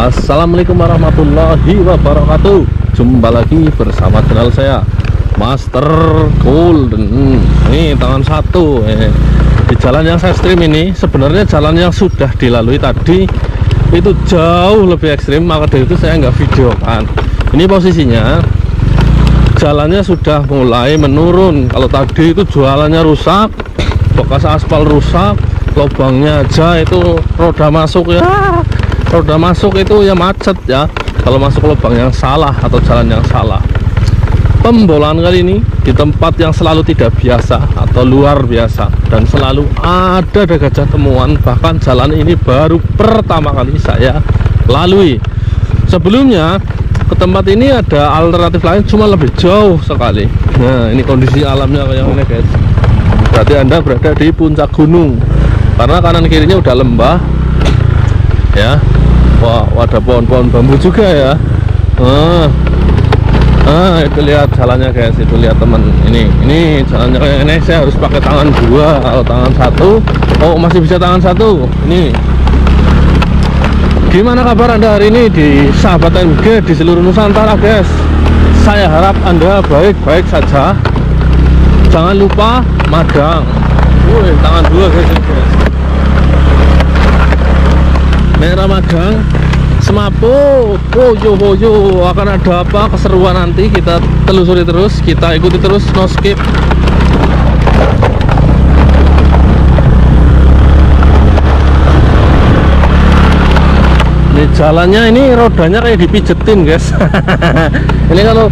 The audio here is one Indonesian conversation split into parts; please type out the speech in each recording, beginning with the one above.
Assalamualaikum warahmatullahi wabarakatuh. Jumpa lagi bersama channel saya Master Golden. Ini tangan satu di jalan yang saya stream ini. Sebenarnya jalan yang sudah dilalui tadi itu jauh lebih ekstrim, maka dari itu saya nggak video kan. Ini posisinya jalannya sudah mulai menurun. Kalau tadi itu jalannya rusak, bekas aspal rusak, lubangnya aja itu roda masuk ya. Roda masuk itu ya macet ya kalau masuk lubang yang salah atau jalan yang salah. Pembolaan kali ini di tempat yang selalu tidak biasa atau luar biasa, dan selalu ada gajah temuan. Bahkan jalan ini baru pertama kali saya lalui. Sebelumnya ke tempat ini ada alternatif lain, cuma lebih jauh sekali. Nah, ini kondisi alamnya kayak ini guys. Berarti Anda berada di puncak gunung, karena kanan kirinya udah lembah ya. Wah, ada pohon-pohon bambu juga ya. Itu lihat jalannya guys, itu lihat teman. Ini jalannya kayak ini. Saya harus pakai tangan dua. Kalau tangan satu, oh masih bisa tangan satu. Ini gimana kabar Anda hari ini di sahabat MG di seluruh Nusantara guys? Saya harap Anda baik-baik saja. Jangan lupa madang. Tangan dua guys. Merah Magang, Semapo, Woyo, akan ada apa keseruan nanti, kita telusuri terus, kita ikuti terus, no skip. Ini jalannya, ini rodanya kayak dipijetin guys. Ini kalau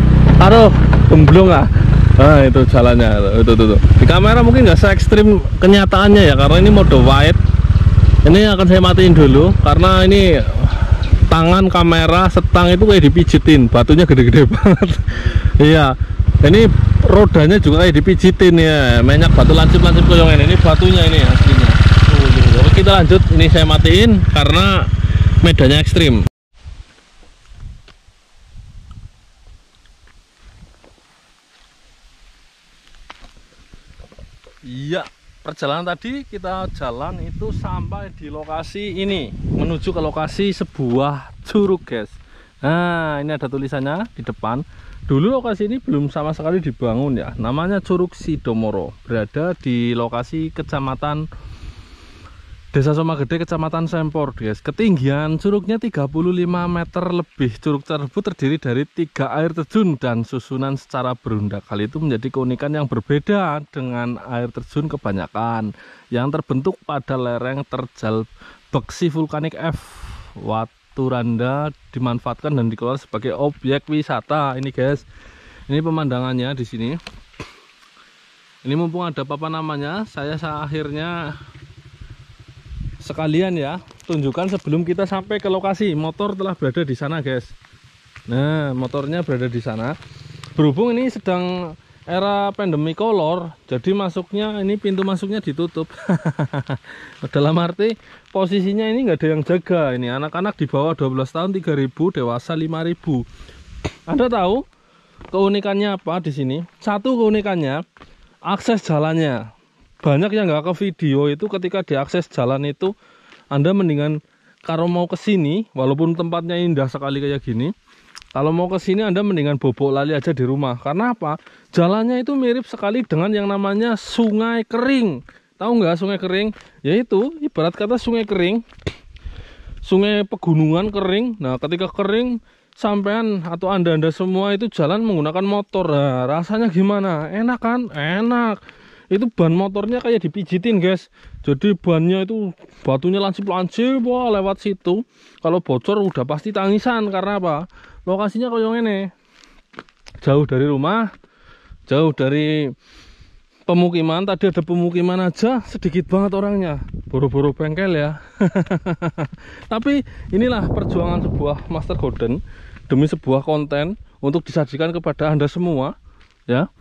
gemblong lah. Nah itu jalannya, itu. Di kamera mungkin nggak se ekstrim kenyataannya ya, karena ini mode wide. Ini akan saya matiin dulu karena ini tangan kamera setang itu kayak dipijitin, batunya gede-gede banget. Iya, ini rodanya juga kayak dipijitin ya, banyak batu lancip-lancip koyongan. Ini batunya ini aslinya. Oke, kita lanjut. Ini saya matiin karena medannya ekstrim. Iya. Perjalanan tadi kita jalan itu sampai di lokasi ini, menuju ke lokasi sebuah curug guys. Nah ini ada tulisannya di depan. Dulu lokasi ini belum sama sekali dibangun ya, namanya Curug Sidomoro. Berada di lokasi kecamatan Desa Somagede, Kecamatan Sempor guys. Ketinggian curugnya 35 meter lebih. Curug tersebut terdiri dari 3 air terjun dan susunan secara berundak. Hal itu menjadi keunikan yang berbeda dengan air terjun kebanyakan yang terbentuk pada lereng terjal beksi vulkanik F. Waturanda dimanfaatkan dan dikelola sebagai objek wisata. Ini guys, ini pemandangannya di sini. Ini mumpung ada papan namanya, saya akhirnya sekalian ya tunjukkan sebelum kita sampai ke lokasi. Motor telah berada di sana guys. Nah motornya berada di sana. Berhubung ini sedang era pandemi kolor, jadi masuknya ini pintu masuknya ditutup. Dalam arti posisinya ini nggak ada yang jaga. Ini anak-anak di bawah 12 tahun 3.000, dewasa 5.000. Anda tahu keunikannya apa di sini? Satu keunikannya akses jalannya. Banyak yang nggak ke video itu ketika diakses jalan itu, Anda mendingan kalau mau ke sini, walaupun tempatnya indah sekali kayak gini, kalau mau ke sini Anda mendingan bobok lali aja di rumah. Karena apa? Jalannya itu mirip sekali dengan yang namanya sungai kering. Tahu nggak sungai kering? Yaitu ibarat kata sungai kering, sungai pegunungan kering. Nah ketika kering, sampean atau anda semua itu jalan menggunakan motor. Nah, rasanya gimana? Enak kan? Enak. Itu ban motornya kayak dipijitin guys. Jadi bannya itu batunya lancip-lancip, wah lewat situ. Kalau bocor udah pasti tangisan. Karena apa? Lokasinya kayak ini, jauh dari rumah, jauh dari pemukiman. Tadi ada pemukiman aja, sedikit banget orangnya, boro-boro bengkel ya. Tapi inilah perjuangan sebuah Master Golden demi sebuah konten untuk disajikan kepada Anda semua ya,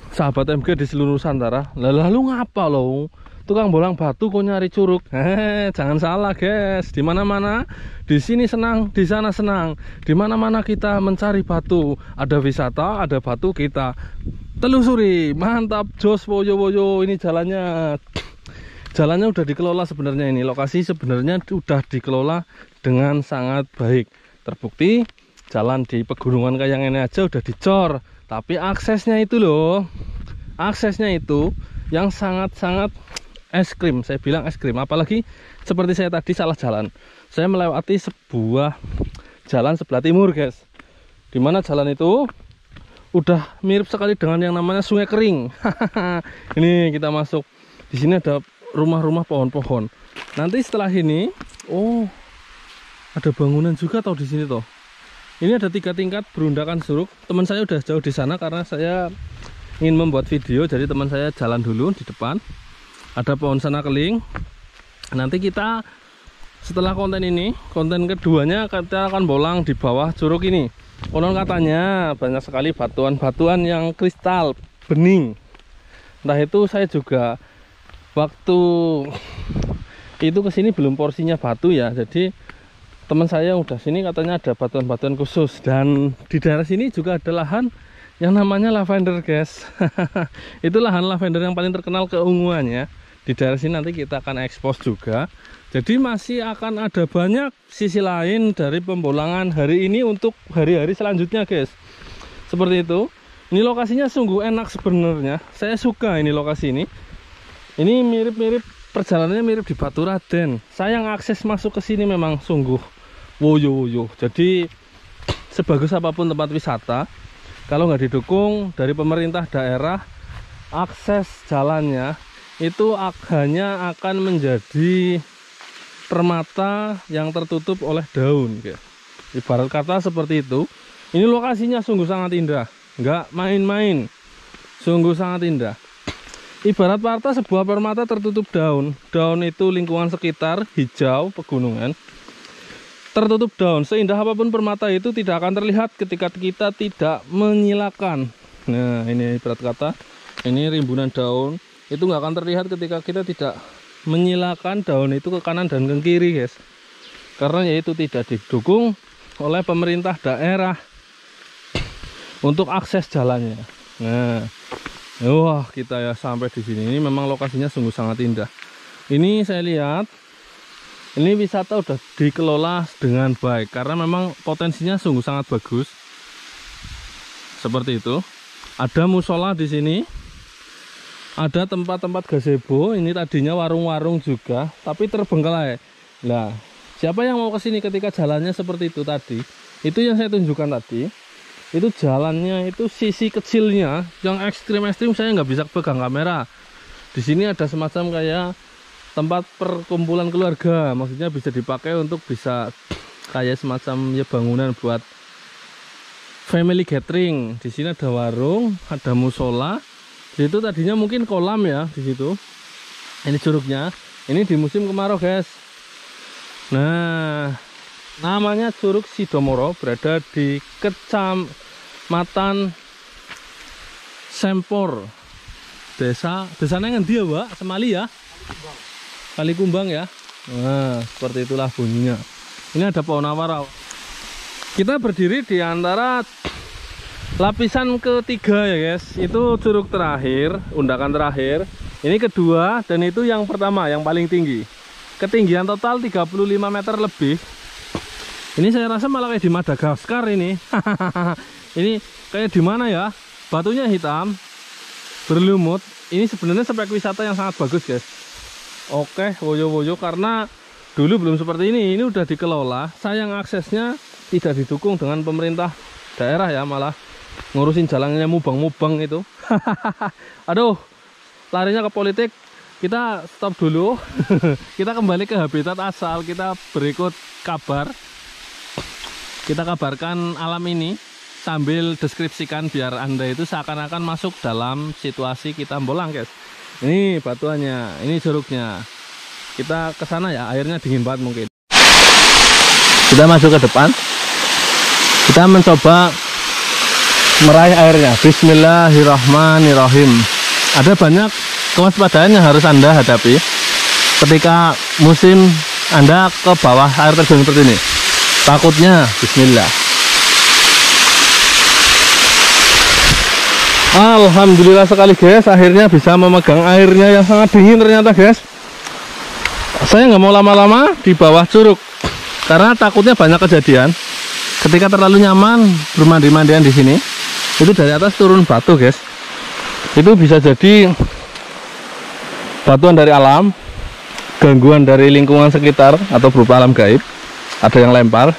sahabat MG di seluruh Nusantara. Lalu ngapa loh tukang bolang batu kok nyari curug? Jangan salah guys, di mana-mana di sini senang, di sana senang. Di mana-mana kita mencari batu, ada wisata, ada batu, kita telusuri. Mantap, jos, woyo. Ini jalannya udah dikelola sebenarnya. Ini lokasi sebenarnya udah dikelola dengan sangat baik. Terbukti jalan di pegunungan kayak yang ini aja udah dicor, tapi aksesnya itu loh, aksesnya itu yang sangat-sangat es krim. Saya bilang es krim, apalagi seperti saya tadi salah jalan. Saya melewati sebuah jalan sebelah timur guys, dimana jalan itu udah mirip sekali dengan yang namanya sungai kering. Ini kita masuk, di sini ada rumah-rumah pohon-pohon. Nanti setelah ini, oh ada bangunan juga tau di sini toh. Ini ada 3 tingkat berundakan suruk. Teman saya udah jauh di sana karena saya ingin membuat video, jadi teman saya jalan dulu di depan. Ada pohon sana keling. Nanti kita setelah konten ini, konten keduanya kita akan bolang di bawah curug ini. Konon katanya banyak sekali batuan-batuan yang kristal bening. Entah itu saya juga waktu itu kesini belum porsinya batu ya. Jadi teman saya udah sini katanya ada batuan-batuan khusus. Dan di daerah sini juga ada lahan yang namanya lavender guys. Itu lahan lavender yang paling terkenal keunguannya. Di daerah sini nanti kita akan ekspos juga. Jadi masih akan ada banyak sisi lain dari pembolangan hari ini untuk hari-hari selanjutnya guys. Seperti itu. Ini lokasinya sungguh enak sebenarnya. Saya suka ini lokasi ini. Ini mirip-mirip, perjalanannya mirip di Batu Raden. Sayang akses masuk ke sini memang sungguh woyo-woyo. Jadi sebagus apapun tempat wisata, kalau nggak didukung dari pemerintah daerah, akses jalannya itu hanya akan menjadi permata yang tertutup oleh daun guys. Ibarat kata seperti itu. Ini lokasinya sungguh sangat indah, nggak main-main, sungguh sangat indah. Ibarat kata sebuah permata tertutup daun. Daun itu lingkungan sekitar hijau pegunungan, tertutup daun. Seindah apapun permata itu tidak akan terlihat ketika kita tidak menyilakan. Nah ini ibarat kata, ini rimbunan daun itu nggak akan terlihat ketika kita tidak menyilakan daun itu ke kanan dan ke kiri guys, karena yaitu tidak didukung oleh pemerintah daerah untuk akses jalannya. Nah, wah kita ya sampai di sini. Ini memang lokasinya sungguh sangat indah. Ini saya lihat ini wisata udah dikelola dengan baik karena memang potensinya sungguh sangat bagus. Seperti itu. Ada musola di sini. Ada tempat-tempat gazebo. Ini tadinya warung-warung juga, tapi terbengkalai. Nah, siapa yang mau ke sini ketika jalannya seperti itu tadi? Itu yang saya tunjukkan tadi. Itu jalannya itu sisi kecilnya yang ekstrim-ekstrim saya nggak bisa pegang kamera. Di sini ada semacam kayak tempat perkumpulan keluarga. Maksudnya bisa dipakai untuk bisa kayak semacam ya bangunan buat family gathering. Di sini ada warung, ada musola. Di situ tadinya mungkin kolam ya di situ. Ini curugnya. Ini di musim kemarau guys. Nah, namanya Curug Sidomoro, berada di Kecamatan Sempor. Desanya ngendi ya, Mbak? Semali ya? Kalikumbang ya. Nah, seperti itulah bunyinya. Ini ada pohon awara. Kita berdiri di antara lapisan ketiga ya guys. Itu curug terakhir, undakan terakhir. Ini kedua dan itu yang pertama, yang paling tinggi. Ketinggian total 35 meter lebih. Ini saya rasa malah kayak di Madagaskar ini. Ini kayak di mana ya? Batunya hitam, berlumut. Ini sebenarnya spek wisata yang sangat bagus guys. Oke, woyo-woyo karena dulu belum seperti ini. Ini udah dikelola. Sayang aksesnya tidak didukung dengan pemerintah daerah ya, malah ngurusin jalannya mubang-mubang itu. Aduh, larinya ke politik. Kita stop dulu. Kita kembali ke habitat asal. Kita berikut kabar. Kita kabarkan alam ini sambil deskripsikan biar Anda itu seakan-akan masuk dalam situasi kita bolang guys. Ini batuannya, ini curugnya. Kita ke sana ya, airnya dingin banget mungkin. Kita masuk ke depan. Kita mencoba meraih airnya. Bismillahirrahmanirrahim. Ada banyak kewaspadaan yang harus Anda hadapi ketika musim Anda ke bawah air terjun seperti ini. Takutnya, bismillah. Alhamdulillah sekali guys, akhirnya bisa memegang airnya yang sangat dingin ternyata guys. Saya nggak mau lama-lama di bawah curug. Karena takutnya banyak kejadian ketika terlalu nyaman bermandi-mandian di sini, itu dari atas turun batu, guys. Itu bisa jadi batuan dari alam, gangguan dari lingkungan sekitar, atau berupa alam gaib. Ada yang lempar,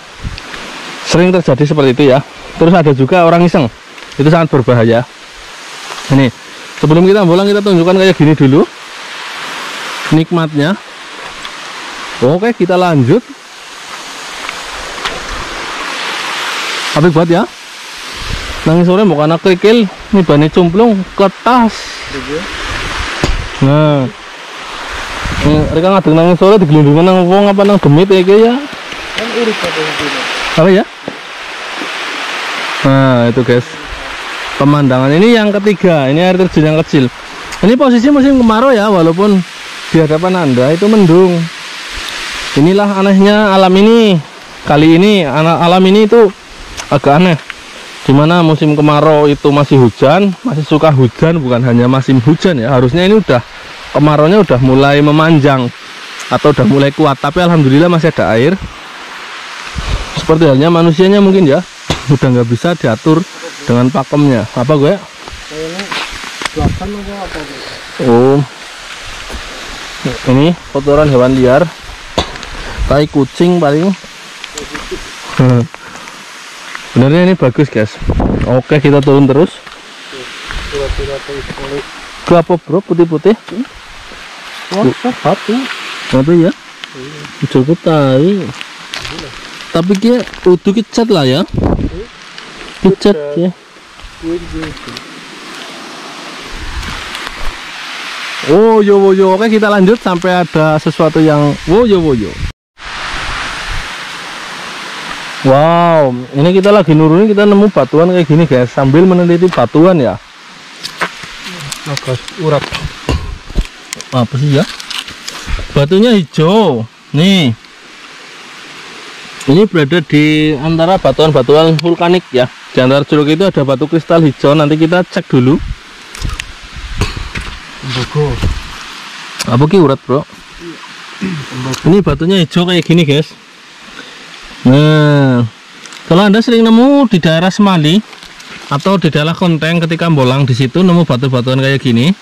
sering terjadi seperti itu ya. Terus ada juga orang iseng, itu sangat berbahaya. Ini sebelum kita bolang, kita tunjukkan kayak gini dulu nikmatnya. Oke, kita lanjut. Apik banget ya. Nangis sore bukan anak kerikil, ini bani cumplung ke tas. Nah, mereka ngadeng nangis sore digelundungan nang wong apa nang demit ya. Kan urip apa ya? Nah, itu guys. Pemandangan ini yang ketiga, ini air terjun yang kecil. Ini posisi musim kemarau ya, walaupun di hadapan Anda itu mendung. Inilah anehnya alam ini. Kali ini alam ini itu agak aneh. Dimana musim kemarau itu masih hujan, masih suka hujan, bukan hanya musim hujan ya. Harusnya ini udah kemaraunya udah mulai memanjang atau udah mulai kuat, tapi alhamdulillah masih ada air. Seperti halnya manusianya mungkin ya, udah nggak bisa diatur dengan pakemnya. Apa gue? Oh, ini kotoran hewan liar, tai kucing paling. Benernya ini bagus guys. Oke, kita turun terus. Ke apa bro? Putih-putih? Batu. Batu ya? Cukup tai. Tapi dia udah kicat lah ya. Kicat ya. Oh yo. Oke, kita lanjut sampai ada sesuatu yang woyo. Wow, ini kita lagi nurunin, kita nemu batuan kayak gini guys, sambil meneliti batuan ya. Agak urat. Apa sih ya? Batunya hijau. Nih. Ini berada di antara batuan-batuan vulkanik ya. Di antara curug itu ada batu kristal hijau. Nanti kita cek dulu. Apa ki urat bro? Ini batunya hijau kayak gini guys. Nah, kalau Anda sering nemu di daerah Semali atau di daerah Konteng ketika bolang di situ nemu batu-batuan kayak gini,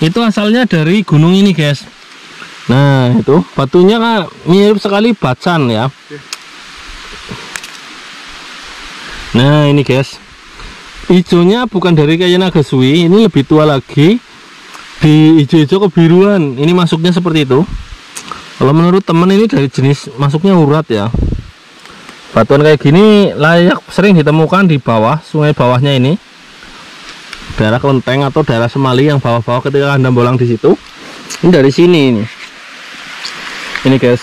itu asalnya dari gunung ini guys. Nah, itu batunya kan mirip sekali bacan ya. Nah, ini guys. Hijaunya bukan dari kayu nagasui, ini lebih tua lagi. Di hijau-hijau kebiruan. Ini masuknya seperti itu. Kalau menurut teman ini dari jenis masuknya urat ya. Batuan kayak gini layak sering ditemukan di bawah sungai bawahnya ini, daerah Kelenteng atau daerah Semali yang bawah-bawah ketika Anda bolang di situ. Ini dari sini ini. Ini guys.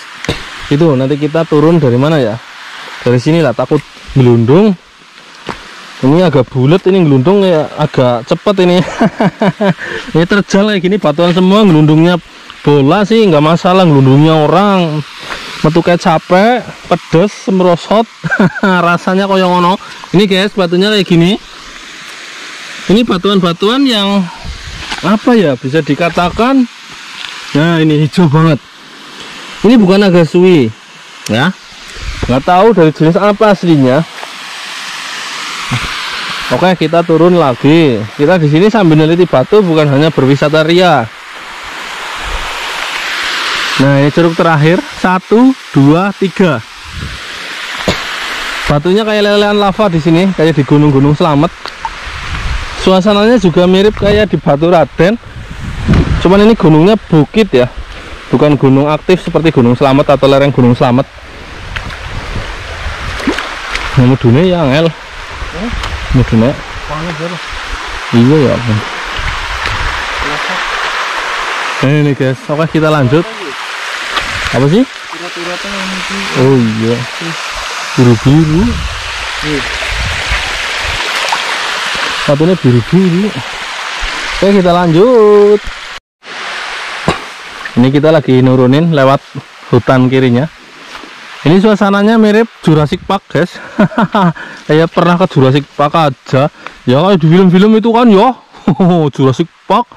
Itu nanti kita turun dari mana ya? Dari sini lah, takut gelundung. Ini agak bulat, ini gelundung ya agak cepet ini. Ini terjal kayak gini batuan semua, gelundungnya bola sih nggak masalah, gelundungnya orang. Metu kayak capek, pedes, semerosot. Rasanya koyo ngono. Ini guys, batunya kayak gini. Ini batuan-batuan yang apa ya, bisa dikatakan, nah ini hijau banget. Ini bukan nagasui ya, nggak tahu dari jenis apa aslinya. Oke, kita turun lagi. Kita di sini sambil neliti batu, bukan hanya berwisata ria. Nah, ini curug terakhir, 1, 2, 3. Batunya kayak lelehan lava di sini, kayak di gunung-gunung Slamet. Suasananya juga mirip kayak di Batu Raden. Cuman ini gunungnya bukit ya, bukan gunung aktif seperti Gunung Slamet atau lereng Gunung Slamet. Mudune ya angel. Mudune. Iya ya. Ini guys, oke kita lanjut. Apa sih? Oh iya, biru-biru. Satunya biru-biru. Oke, kita lanjut. Ini kita lagi nurunin lewat hutan kirinya. Ini suasananya mirip Jurassic Park guys. Kayak pernah ke Jurassic Park aja. Ya kayak di film-film itu kan ya. Jurassic Park.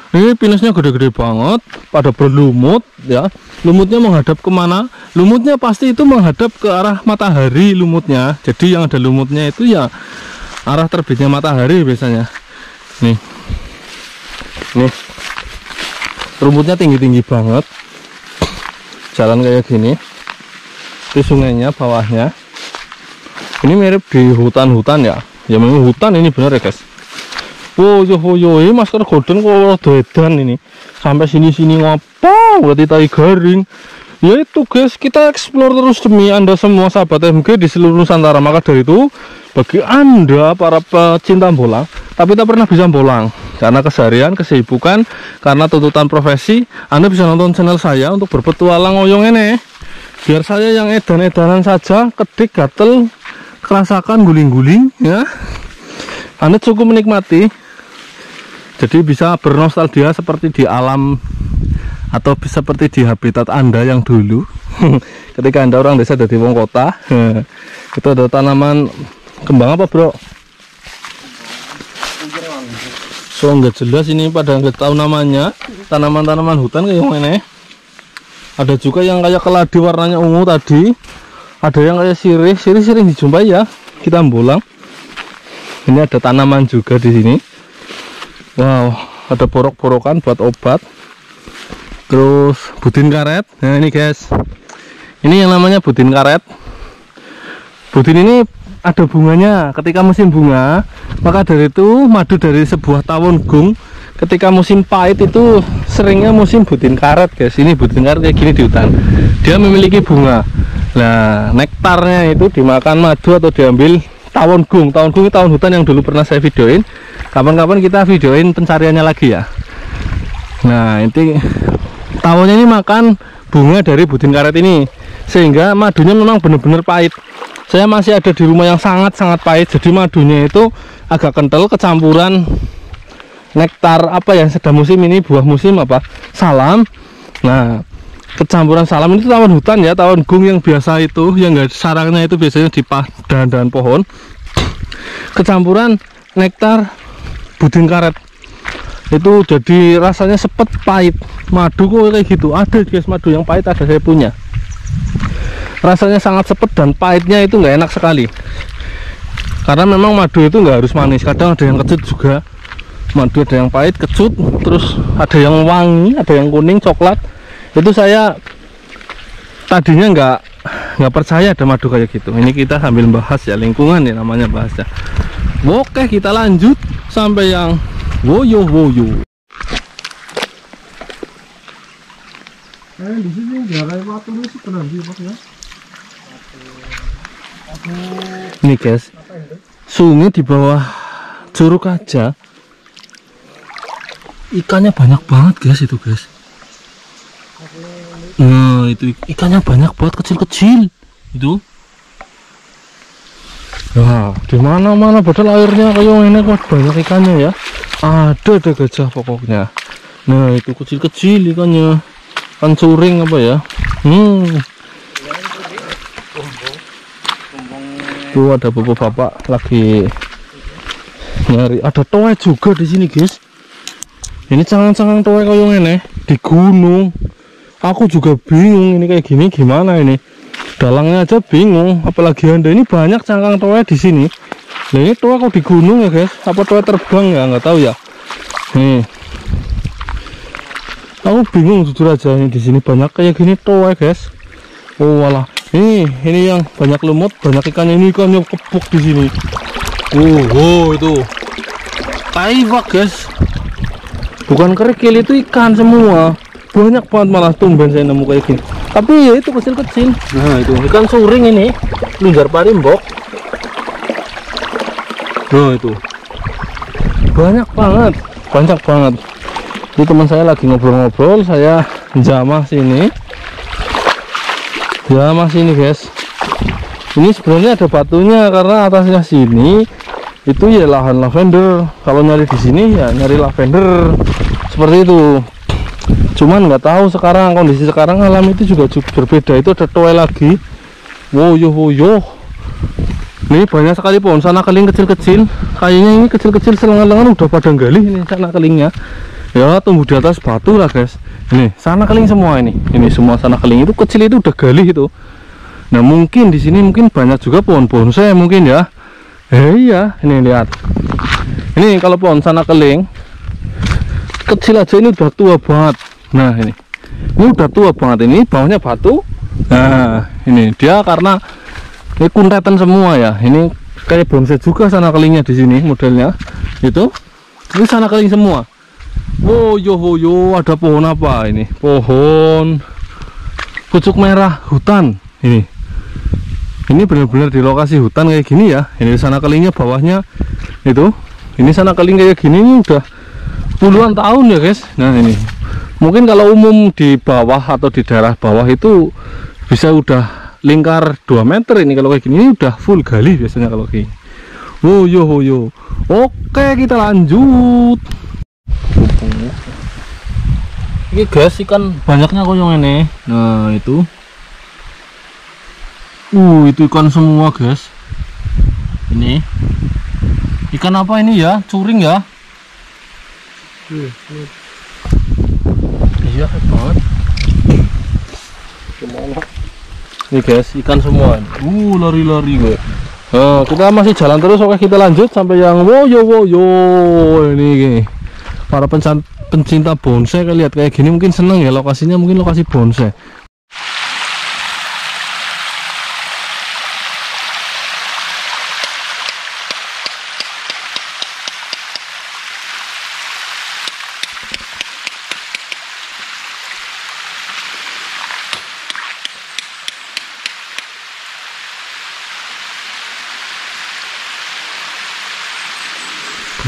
Ini pinusnya gede-gede banget, pada berlumut ya. Lumutnya menghadap kemana? Lumutnya pasti itu menghadap ke arah matahari lumutnya. Jadi yang ada lumutnya itu ya arah terbitnya matahari biasanya. Nih, rumputnya tinggi-tinggi banget. Jalan kayak gini. Itu sungainya bawahnya. Ini mirip di hutan-hutan ya. Ya memang hutan ini bener ya guys. Woyo, ini masker golden kok rada edan ini. Sampai sini-sini ngapa? Berarti tai garing. Ya itu guys, kita explore terus demi Anda semua sahabat MG di seluruh Nusantara. Maka dari itu, bagi Anda para pecinta bolang, tapi tak pernah bisa bolang karena keseharian, kesibukan, karena tuntutan profesi, Anda bisa nonton channel saya untuk berpetualang oyong ini. Biar saya yang edan-edanan saja, kedik, gatel, kerasakan, guling-guling ya. Anda cukup menikmati. Jadi bisa bernostalgia seperti di alam atau seperti di habitat Anda yang dulu. Ketika Anda orang desa dari wong kota. Itu ada tanaman kembang apa bro? So nggak jelas ini, pada nggak tahu namanya. Tanaman-tanaman hutan kayak ini. Ada juga yang kayak keladi warnanya ungu tadi. Ada yang kayak sirih sering dijumpai ya. Kita bolang. Ini ada tanaman juga di sini. Wow, ada borok-borokan buat obat. Terus budin karet. Nah ini guys, ini yang namanya budin karet. Budin ini ada bunganya. Ketika musim bunga, maka dari itu madu dari sebuah tawon gung. Ketika musim pahit itu seringnya musim budin karet guys. Ini budin karet kayak gini di hutan. Dia memiliki bunga. Nah nektarnya itu dimakan madu atau diambil tawon gung. Tawon gung itu tawon hutan yang dulu pernah saya videoin. Kapan-kapan kita videoin pencariannya lagi ya. Nah ini tawonnya ini makan bunga dari budin karet ini, sehingga madunya memang benar-benar pahit. Saya masih ada di rumah yang sangat-sangat pahit. Jadi madunya itu agak kental, kecampuran nektar apa yang sedang musim ini, buah musim apa, salam. Nah kecampuran salam itu tawon hutan ya, tawon gung yang biasa itu, yang enggak sarangnya itu biasanya di dahan-dahan pohon. Kecampuran nektar budin karet itu jadi rasanya sepet pahit. Madu kok kayak gitu ada guys, madu yang pahit ada, saya punya. Rasanya sangat sepet dan pahitnya itu nggak enak sekali. Karena memang madu itu nggak harus manis, kadang ada yang kecut juga. Madu ada yang pahit, kecut, terus ada yang wangi, ada yang kuning, coklat. Itu saya tadinya nggak percaya ada madu kayak gitu. Ini kita sambil bahas ya, lingkungan ya namanya bahasnya. Oke, kita lanjut sampai yang woyo. Di sini jalan waktu ini sebenarnya sih Pak ya. Ini guys, sungai di bawah Curug aja ikannya banyak banget guys, itu guys. Nah itu ikannya banyak banget, kecil-kecil itu. Nah, di mana-mana padahal airnya kayak ini kok banyak ikannya ya. Ada gajah pokoknya. Nah, itu kecil-kecil ikannya. Kan curing apa ya? Tuh ada bapak-bapak lagi nyari. Ada toa juga di sini, guys. Ini cangang-cangang toa kayak ini di gunung. Aku juga bingung ini kayak gini gimana ini. Dalangnya aja bingung, apalagi Anda. Ini banyak cangkang toa di sini. Nah ini toa kok di gunung ya guys? Apa toa terbang ya? Nggak tahu ya. Nih, aku bingung jujur aja. Ini di sini banyak kayak gini toa guys. Oh walah, ini yang banyak lumut, banyak ikannya. Ini ikannya kepuk di sini. Wow itu taiwak guys. Bukan kerikil, itu ikan semua. Banyak banget malah, tumben saya nemu kayak gini. Tapi ya itu kecil-kecil. Nah itu ikan suring ini, lunjar parimbok. Nah itu banyak banget. Ini teman saya lagi ngobrol-ngobrol, saya jamah sini. Jamah sini guys. Ini sebenarnya ada batunya karena atasnya sini itu ya lahan lavender. Kalau nyari di sini ya nyari lavender seperti itu. Cuman nggak tahu sekarang, kondisi sekarang alam itu juga berbeda. Itu ada toa lagi. Woyo. Ini banyak sekali pohon sana keling kecil-kecil. Kayaknya ini kecil-kecil selengan-lengan udah pada gali ini sana kelingnya. ya tumbuh di atas batu lah guys. Ini sana keling semua ini semua sana keling itu kecil itu udah galih itu. Nah mungkin di sini mungkin banyak juga pohon bonsai mungkin ya. Iya ini lihat, ini kalau pohon sana keling kecil aja ini udah tua banget. Nah ini udah tua banget, ini bawahnya batu. Nah ini dia karena ini kuntetan semua ya. Ini kayak bonsai juga sana kelingnya di sini modelnya itu. Ini sana keling semua. Woyo, ada pohon apa ini? Pohon pucuk merah hutan. Ini benar-benar di lokasi hutan kayak gini ya. Ini sana kelingnya bawahnya itu. Ini sana keling kayak gini ini udah puluhan tahun ya guys. Nah ini mungkin kalau umum di bawah atau di daerah bawah itu bisa udah lingkar 2 meter. Ini kalau kayak gini ini udah full gali biasanya kalau kayak gini. Woyo. Oke, kita lanjut. Ini guys, ikan banyaknya koyong ini. Nah itu itu ikan semua guys. Ini ikan apa ini ya? Curing ya? Iya banget. Ini guys, ikan semua. Lari-lari gue. Nah, kita masih jalan terus. Oke, kita lanjut sampai yang woyo. Ini para pencinta bonsai lihat kayak gini mungkin seneng ya, lokasinya mungkin lokasi bonsai.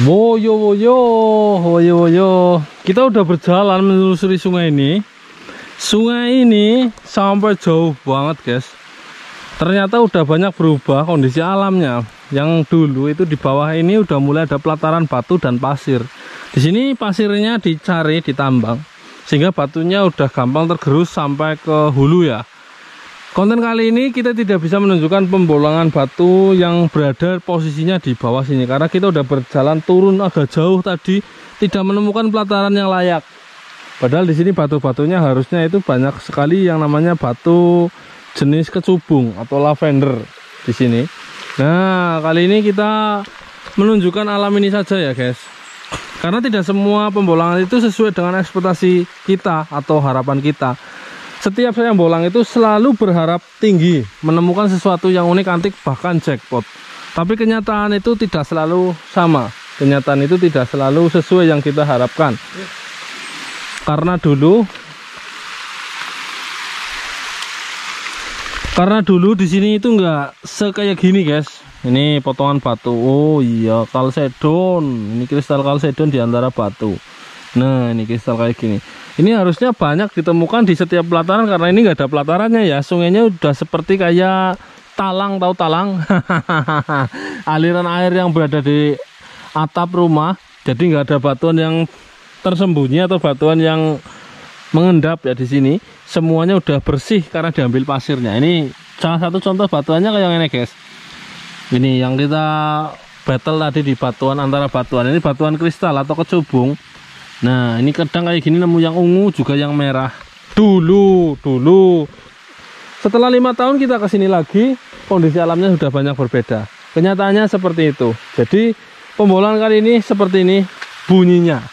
Woyo. Kita udah berjalan menelusuri sungai ini. Sungai ini sampai jauh banget guys. Ternyata udah banyak berubah kondisi alamnya. Yang dulu itu di bawah ini udah mulai ada pelataran batu dan pasir. Di sini pasirnya dicari, ditambang, sehingga batunya udah gampang tergerus sampai ke hulu ya. Konten kali ini kita tidak bisa menunjukkan pembolongan batu yang berada posisinya di bawah sini karena kita udah berjalan turun agak jauh tadi, tidak menemukan pelataran yang layak. Padahal di sini batu-batunya harusnya itu banyak sekali yang namanya batu jenis kecubung atau lavender di sini. Nah, kali ini kita menunjukkan alam ini saja ya guys. Karena tidak semua pembolongan itu sesuai dengan ekspektasi kita atau harapan kita. Setiap saya bolang itu selalu berharap tinggi, menemukan sesuatu yang unik, antik, bahkan jackpot. Tapi kenyataan itu tidak selalu sama. Kenyataan itu tidak selalu sesuai yang kita harapkan. Karena dulu di sini itu enggak sekayak gini, guys. Ini potongan batu. Oh iya, kalsedon. Ini kristal kalsedon di antara batu. Nah, ini kristal kayak gini. Ini harusnya banyak ditemukan di setiap pelataran karena ini nggak ada pelatarannya ya. Sungainya udah seperti kayak talang, tahu talang? Aliran air yang berada di atap rumah. Jadi nggak ada batuan yang tersembunyi atau batuan yang mengendap ya di sini. Semuanya udah bersih karena diambil pasirnya. Ini salah satu contoh batuannya kayak ini guys. Ini yang kita battle tadi di batuan, antara batuan. Ini batuan kristal atau kecubung. Nah ini kadang kayak gini nemu yang ungu juga yang merah. Dulu setelah 5 tahun kita kesini lagi, kondisi alamnya sudah banyak berbeda. Kenyataannya seperti itu. Jadi pembolangan kali ini seperti ini bunyinya.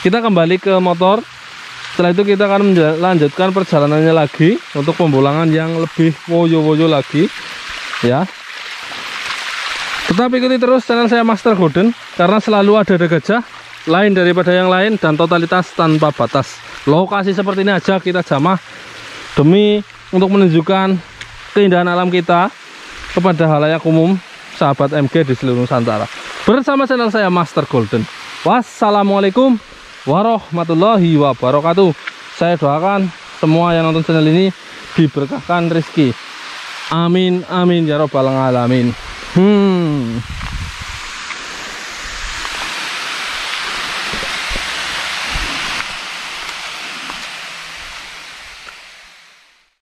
Kita kembali ke motor. Setelah itu kita akan melanjutkan perjalanannya lagi untuk pembolangan yang lebih woyo-woyo lagi ya. Tetap ikuti terus channel saya Master Golden karena selalu ada gajah lain daripada yang lain dan totalitas tanpa batas. Lokasi seperti ini aja kita jamah demi untuk menunjukkan keindahan alam kita kepada halayak umum sahabat MG di seluruh Nusantara bersama channel saya Master Golden. Wassalamualaikum warahmatullahi wabarakatuh. Saya doakan semua yang nonton channel ini diberkahkan rezeki. Amin amin ya robbal alamin.